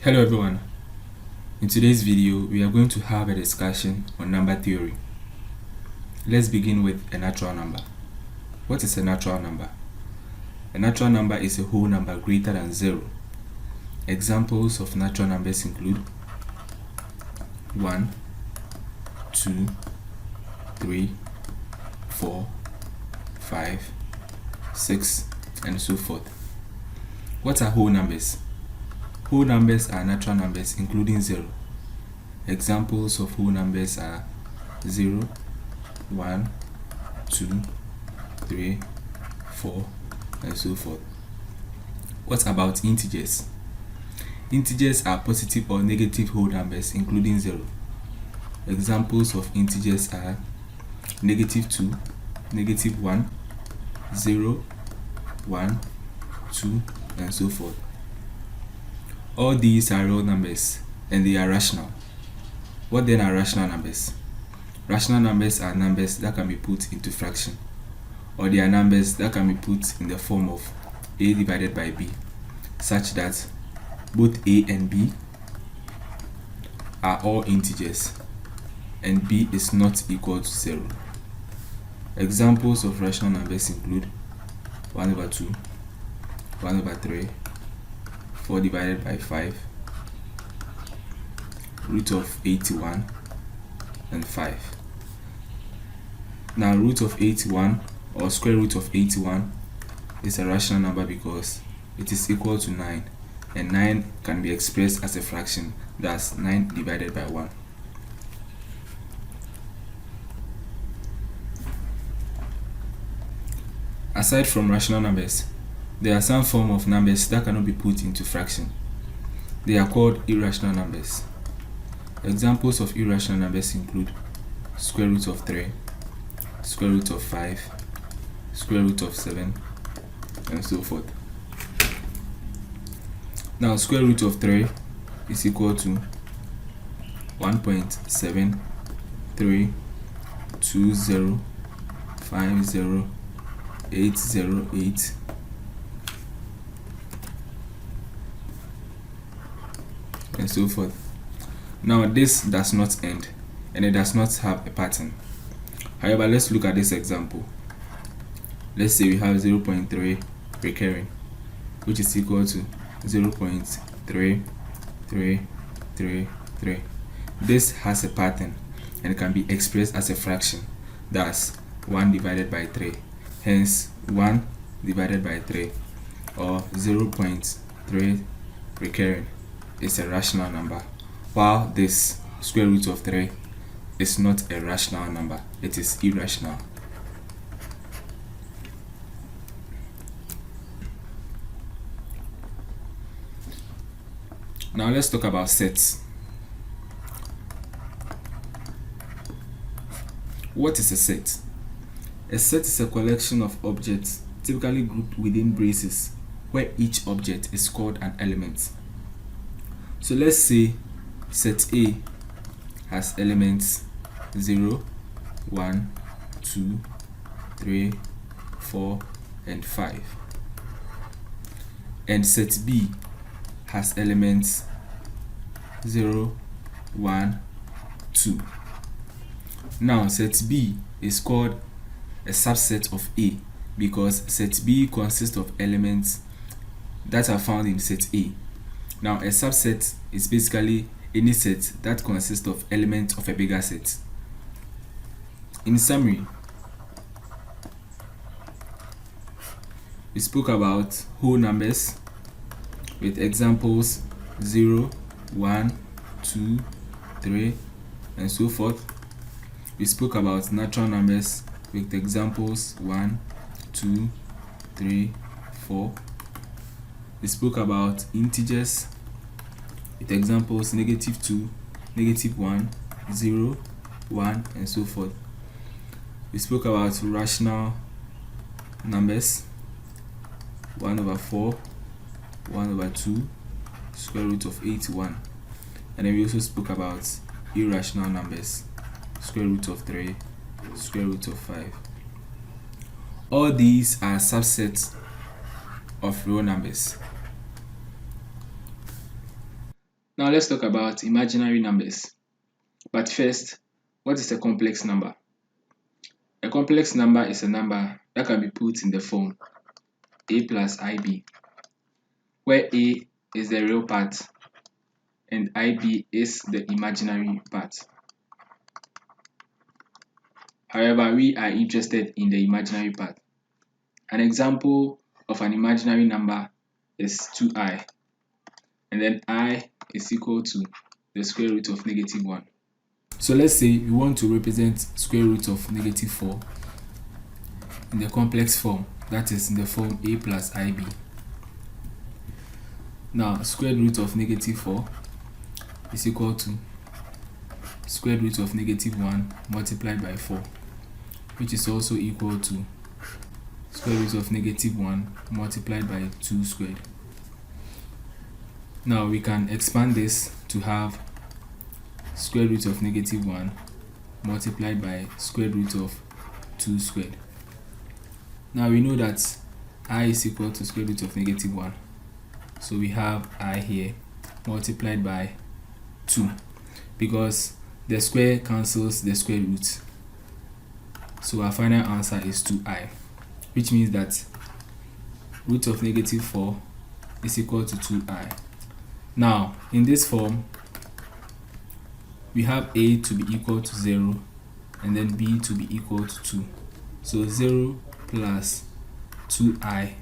Hello everyone. In today's video, we are going to have a discussion on number theory. Let's begin with a natural number. What is a natural number? A natural number is a whole number greater than 0. Examples of natural numbers include 1, 2, 3, 4, 5, 6, and so forth. What are whole numbers? Whole numbers are natural numbers including 0. Examples of whole numbers are 0, 1, 2, 3, 4, and so forth. What about integers? Integers are positive or negative whole numbers including 0. Examples of integers are negative 2, negative 1, 0, 1, 2, and so forth. All these are real numbers and they are rational. What then are rational numbers? Rational numbers are numbers that can be put into fraction, or they are numbers that can be put in the form of a divided by b, such that both a and b are all integers and b is not equal to 0. Examples of rational numbers include 1 over 2, 1 over 3, 4 divided by 5, root of 81, and 5. Now, root of 81 or square root of 81 is a rational number because it is equal to 9, and 9 can be expressed as a fraction, thus 9 divided by 1. Aside from rational numbers, there are some form of numbers that cannot be put into fraction. They are called irrational numbers. Examples of irrational numbers include square root of 3, square root of 5, square root of 7, and so forth. Now, square root of 3 is equal to 1.7320508008, and so forth. Now, this does not end and it does not have a pattern. However, let's look at this example. Let's say we have 0.3 recurring, which is equal to 0.3333. This has a pattern and can be expressed as a fraction, thus 1 divided by 3. Hence, 1 divided by 3 or 0.3 recurring is a rational number, while this square root of 3 is not a rational number, it is irrational. Now let's talk about sets. What is a set? A set is a collection of objects typically grouped within braces where each object is called an element. So let's say set A has elements 0, 1, 2, 3, 4, and 5. And set B has elements 0, 1, 2. Now, set B is called a subset of A because set B consists of elements that are found in set A. Now, a subset is basically any set that consists of elements of a bigger set. In summary, we spoke about whole numbers with examples 0, 1, 2, 3, and so forth. We spoke about natural numbers with examples 1, 2, 3, 4. We spoke about integers with examples negative 2, negative 1, 0, 1, and so forth. We spoke about rational numbers 1 over 4, 1 over 2, square root of 81. And then we also spoke about irrational numbers, square root of 3, square root of 5. All these are subsets of real numbers. Now let's talk about imaginary numbers. But first, what is a complex number? A complex number is a number that can be put in the form a plus ib, where a is the real part and ib is the imaginary part. However, we are interested in the imaginary part. An example of an imaginary number is 2i, and then I is equal to the square root of -1. So let's say we want to represent square root of -4 in the complex form, that is in the form a plus ib. Now, square root of -4 is equal to square root of -1 multiplied by 4, which is also equal to square root of -1 multiplied by 2 squared. Now we can expand this to have square root of -1 multiplied by square root of 2 squared. Now we know that I is equal to square root of -1. So we have I here multiplied by 2, because the square cancels the square root. So our final answer is 2i, which means that root of -4 is equal to 2i. Now, in this form, we have a to be equal to 0 and then b to be equal to 2. So 0 plus 2i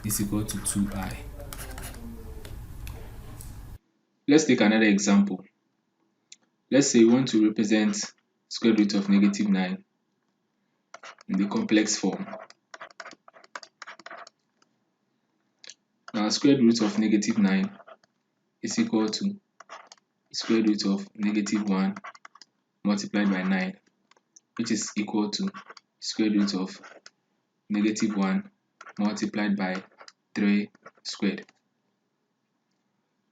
is equal to 2i. Let's take another example. Let's say we want to represent square root of -9 in the complex form. Now, square root of -9 is equal to square root of -1 multiplied by 9, which is equal to square root of -1 multiplied by 3 squared.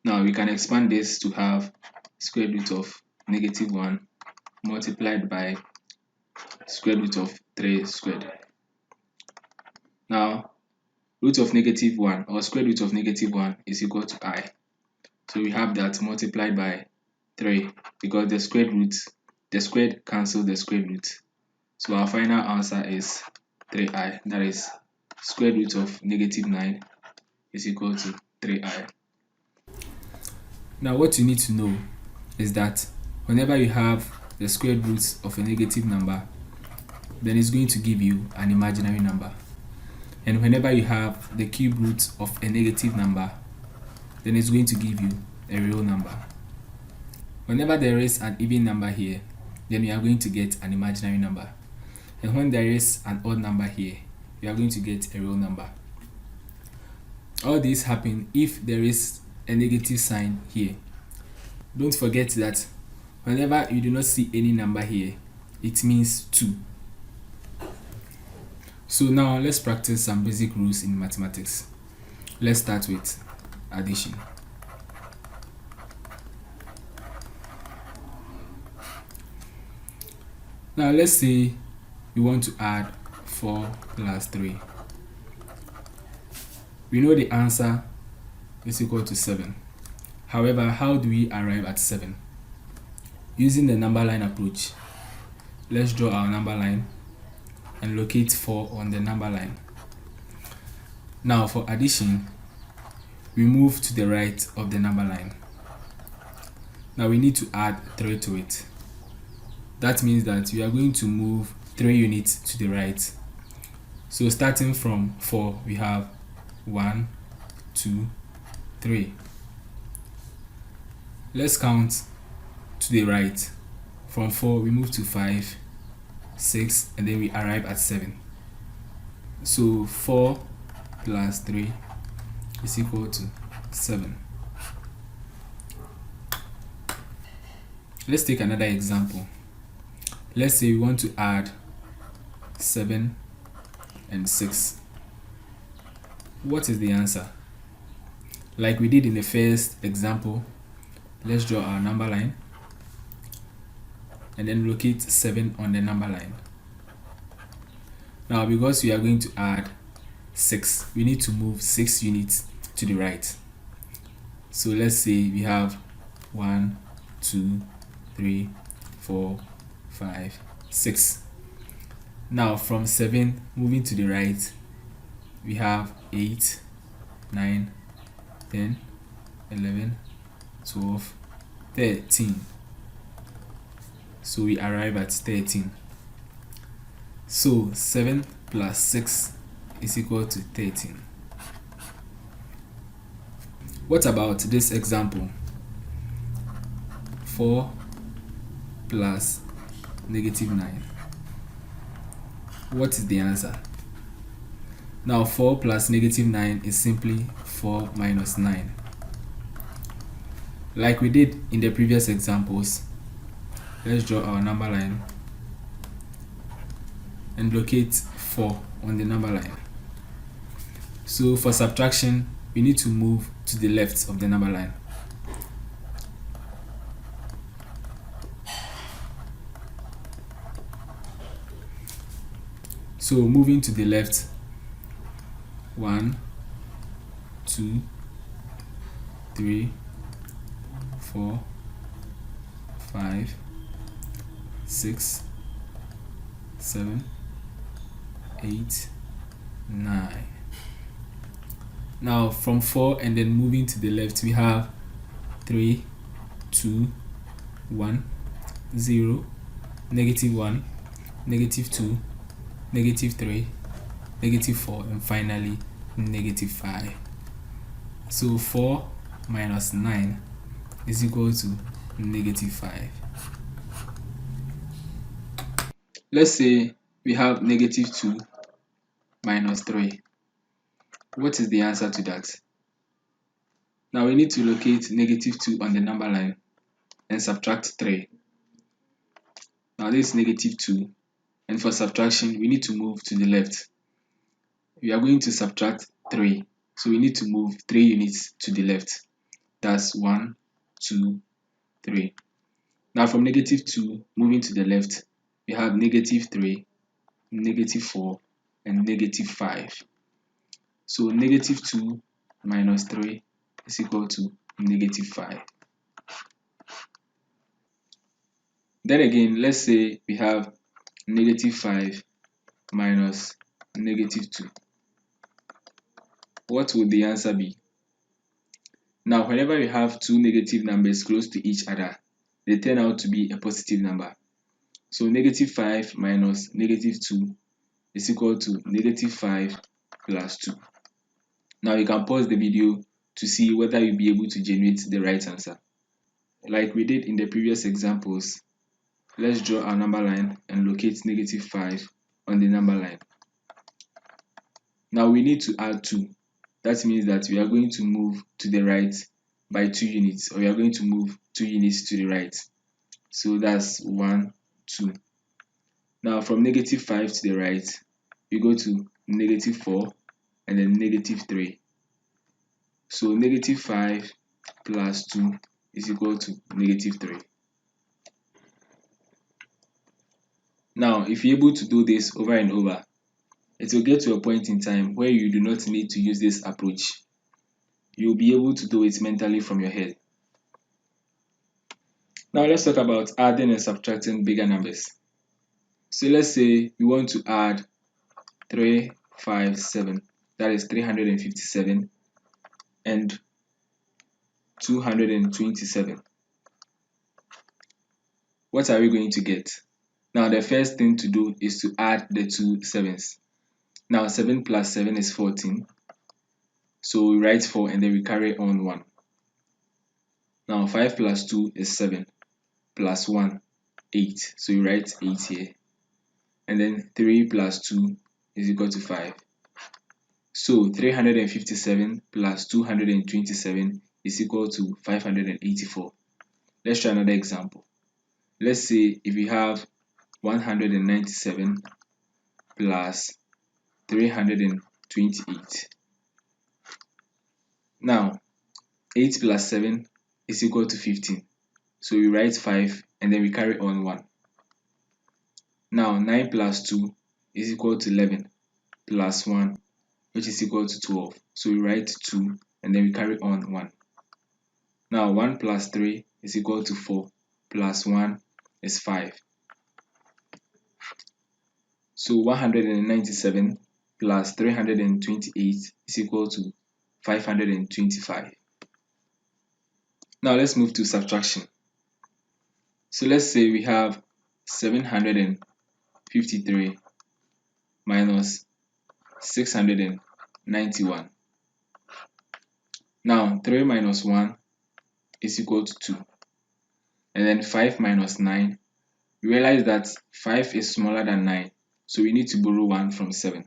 Now we can expand this to have square root of -1 multiplied by square root of 3 squared. Now, root of -1 or square root of -1 is equal to I. So we have that multiplied by 3, because the squared cancels the square root. So our final answer is 3i. That is square root of -9 is equal to 3i. Now what you need to know is that whenever you have the square root of a negative number, then it's going to give you an imaginary number. And whenever you have the cube root of a negative number, then it's going to give you a real number. Whenever there is an even number here, then we are going to get an imaginary number. And when there is an odd number here, we are going to get a real number. All these happen if there is a negative sign here. Don't forget that whenever you do not see any number here, it means 2. So now let's practice some basic rules in mathematics. Let's start with addition. Now let's say we want to add 4 plus 3. We know the answer is equal to 7. However, how do we arrive at 7? Using the number line approach, let's draw our number line and locate 4 on the number line. Now for addition, we move to the right of the number line. Now we need to add 3 to it. That means that we are going to move 3 units to the right. So starting from 4, we have 1, 2, 3. Let's count to the right. From 4, we move to 5, 6, and then we arrive at 7. So 4 plus 3 is equal to 7. Let's take another example. Let's say we want to add 7 and 6. What is the answer? Like we did in the first example, let's draw our number line and then locate 7 on the number line. Now because we are going to add 6, we need to move 6 units to the right. So let's say we have 1, 2, 3, 4, 5, 6. Now from 7 moving to the right, we have 8, 9, 10, 11, 12, 13. So we arrive at 13. So 7 plus 6 is equal to 13. What about this example? 4 plus negative 9. What is the answer? Now 4 plus negative 9 is simply 4 minus 9. Like we did in the previous examples, let's draw our number line and locate 4 on the number line. So for subtraction, we need to move to the left of the number line. So moving to the left, 1, 2, 3, 4, 5, 6, 7, 8, 9. Now from 4 and then moving to the left, we have 3, 2, 1, 0, negative 1, negative 2, negative 3, negative 4, and finally negative 5. So 4 minus 9 is equal to negative 5. Let's say we have negative 2 minus 3. What is the answer to that? Now we need to locate negative 2 on the number line and subtract 3. Now this is negative 2, and for subtraction we need to move to the left. We are going to subtract 3, so we need to move 3 units to the left. That's 1, 2, 3. Now from negative 2 moving to the left, we have negative 3, negative 4, and negative 5. So negative 2 minus 3 is equal to negative 5. Then again, let's say we have negative 5 minus negative 2. What would the answer be? Now, whenever we have two negative numbers close to each other, they turn out to be a positive number. So negative 5 minus negative 2 is equal to negative 5 plus 2. Now you can pause the video to see whether you'll be able to generate the right answer. Like we did in the previous examples, let's draw our number line and locate negative 5 on the number line. Now we need to add 2. That means that we are going to move to the right by 2 units, or we are going to move 2 units to the right. So that's 1, 2. Now from negative 5 to the right, we go to negative 4 and then negative 3. So negative 5 plus 2 is equal to negative 3. Now, if you're able to do this over and over, it will get to a point in time where you do not need to use this approach. You'll be able to do it mentally from your head. Now let's talk about adding and subtracting bigger numbers. So let's say we want to add 357, that is 357, and 227. What are we going to get? Now the first thing to do is to add the two sevens. Now 7 plus 7 is 14. So we write 4 and then we carry on 1. Now 5 plus 2 is 7 plus 1, 8. So we write 8 here. And then 3 plus 2 is equal to 5. So 357 plus 227 is equal to 584. Let's try another example. Let's say if we have 197 plus 328. Now 8 plus 7 is equal to 15. So we write 5 and then we carry on 1. Now 9 plus 2 is equal to 11 plus 1, which is equal to 12. So we write 2 and then we carry on 1. Now 1 plus 3 is equal to 4, plus 1 is 5. So 197 plus 328 is equal to 525. Now let's move to subtraction. So let's say we have 753 minus 691. Now 3 minus 1 is equal to 2. And then 5 minus 9, we realize that 5 is smaller than 9. So we need to borrow 1 from 7.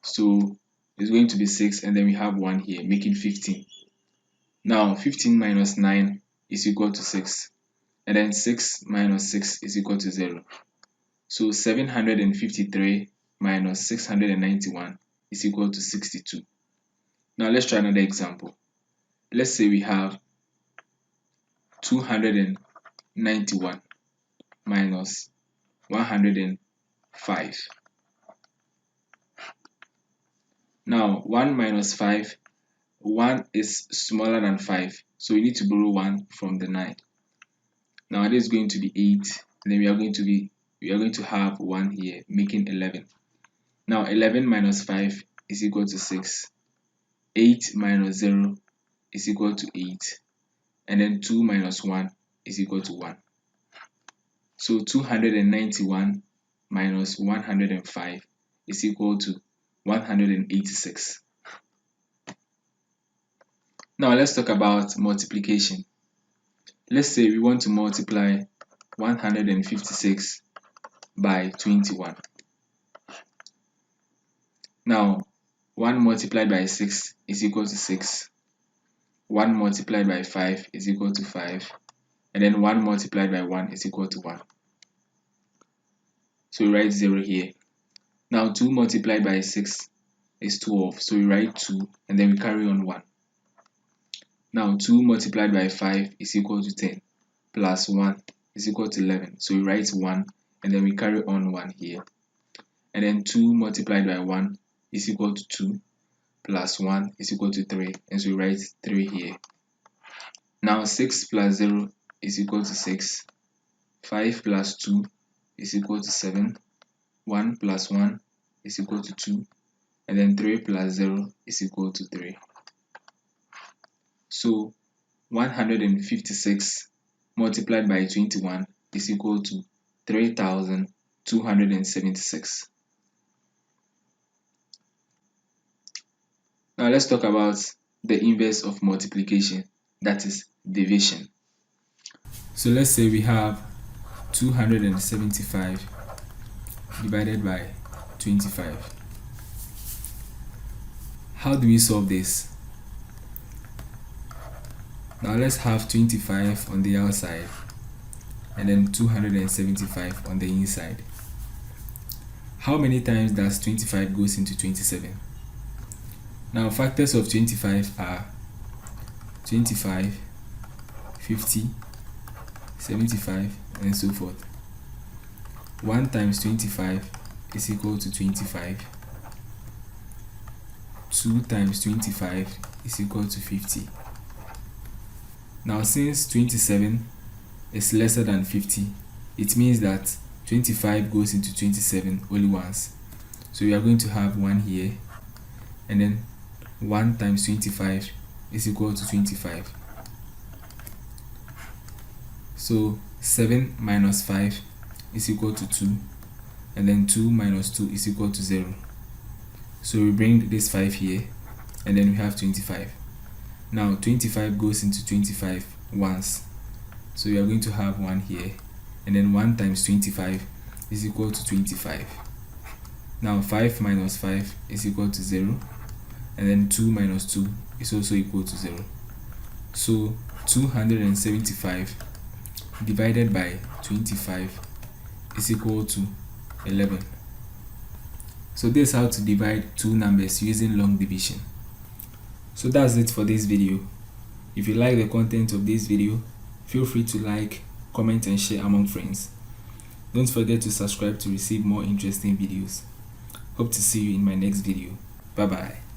So it's going to be 6, and then we have 1 here, making 15. Now 15 minus 9 is equal to 6. And then 6 minus 6 is equal to 0. So 753 minus 691 is equal to 62. Now let's try another example. Let's say we have 291 minus 105. Now 1 minus 5, 1 is smaller than 5, so we need to borrow 1 from the 9. Now this is going to be 8, and then we are going to have 1 here, making 11. Now 11 minus 5 is equal to 6. 8 minus 0 is equal to 8. And then 2 minus 1 is equal to 1. So 291 minus 105 is equal to 186. Now let's talk about multiplication. Let's say we want to multiply 156 by 21. Now 1 multiplied by 6 is equal to 6. 1 multiplied by 5 is equal to 5. And then 1 multiplied by 1 is equal to 1. So we write 0 here. Now 2 multiplied by 6 is 12. So we write 2, and then we carry on 1. Now 2 multiplied by 5 is equal to 10. Plus 1 is equal to 11. So we write 1, and then we carry on 1 here. And then 2 multiplied by 1 is equal to 2. Plus 1 is equal to 3. And so we write 3 here. Now 6 plus 0 is equal to 6. 5 plus 2 is equal to 7. 1 plus 1 is equal to 2. And then 3 plus 0 is equal to 3. So 156 multiplied by 21 is equal to 3,276. Now let's talk about the inverse of multiplication, that is division. So let's say we have 275 divided by 25. How do we solve this? Now let's have 25 on the outside and then 275 on the inside. How many times does 25 goes into 27? Now factors of 25 are 25, 50, 75, and so forth. 1 times 25 is equal to 25. 2 times 25 is equal to 50. Now since 27 is lesser than 50, it means that 25 goes into 27 only once. So we are going to have 1 here, and then 1 times 25 is equal to 25. So 7 minus 5 is equal to 2, and then 2 minus 2 is equal to 0. So we bring this 5 here, and then we have 25. Now 25 goes into 25 once, so we are going to have 1 here, and then 1 times 25 is equal to 25. Now 5 minus 5 is equal to 0, and then 2 minus 2 is also equal to 0. So 275 divided by 25 is equal to 11. So this is how to divide two numbers using long division. So that's it for this video. If you like the content of this video, feel free to like, comment and share among friends. Don't forget to subscribe to receive more interesting videos. Hope to see you in my next video. Bye bye.